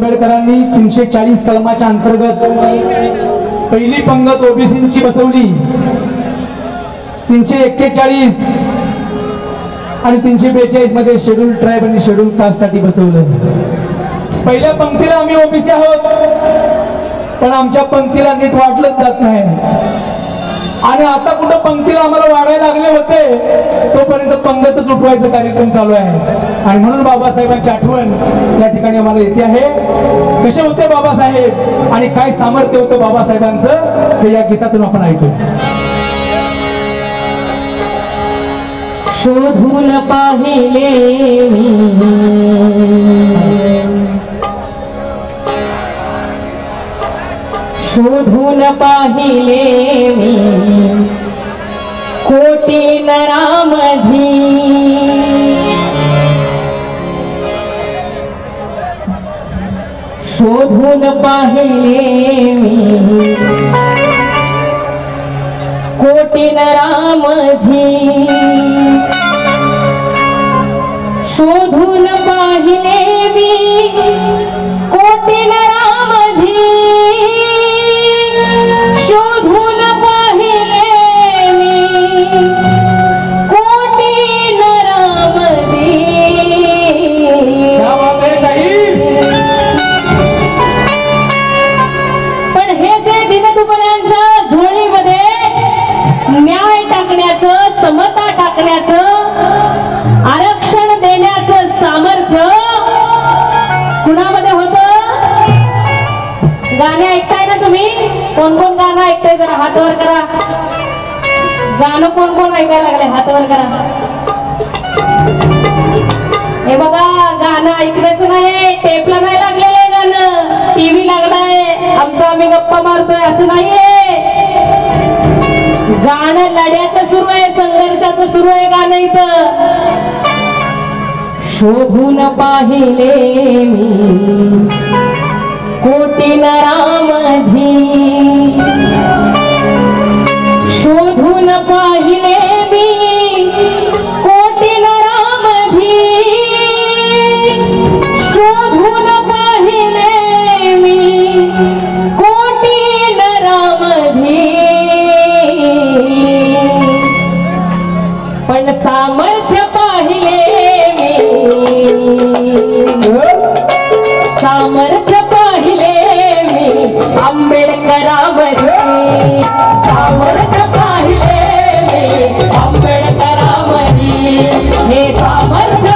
आंबेडकरांनी 340 कलमाच्या अंतर्गत पहिली पंगत ओबीसींची बसवली। 341 आणि 342 मध्ये शेड्यूल ट्राइब आणि शेड्यूल कास्ट साठी बसवलं। पहिल्या पंक्तीला आम्ही ओबीसी आहोत, पण आमच्या पंक्तीला नीट वाटलंच जात नाही। आणि आता कुठं पंक्तीला आम्हाला वाढायला लागले होते, तोपर्यंत पंगतच उठवायचा कार्यक्रम चालू आहे। आणि म्हणून बाबासाहेबांची आठवण या ठिकाणी आम्हाला येते आहे। कसे होते बाबासाहेब आणि काय सामर्थ्य होतं बाबासाहेबांचं हे या गीतातून आपण ऐकू। शोधून पाहिले शोधून पाहिले मी कोटी नरामधी शोधून पाहिले मी कोटी नरामधी शोधून पाहिले मी कोटी नरामधी शोधून पाहिले मी कोटी नरामधी। क्या बात है शाहीर। पण हे जे दिनदुबळ्यांच्या झोळीमध्ये न्याय टाकण्याचं, समता टाकण्याचं, आरक्षण देण्याचं सामर्थ्य कुणामध्ये होतं? गाणे ऐकताय ना तुम्ही? कोण कोण गाणं ऐकताय जरा हात वर करा। गाणं कोण कोण ऐकायला लागले हात वर करा। हे बघा, गाणं ऐकण्याचं नाही, टेपला नाही लागलेलं आहे गाणं, टीव्ही लागलाय, आमचं आम्ही गप्पा मारतोय असं नाहीये। गाणं लढ्याचं सुरू आहे, संघर्षाचं सुरू आहे गाणं इथं। शोधून पाहिले मी कोटी नरामधी शोधून पाहिले मी कोटी नरामधी शोधून पाहिले मी कोटी नरामधी पण सामर्थ्य पाहिले सामर्थ्य पाहिले मी आंबेडकरांमध्ये सामर्थ्य पाहिले मी आंबेडकरांमध्ये हे सामर्थ्य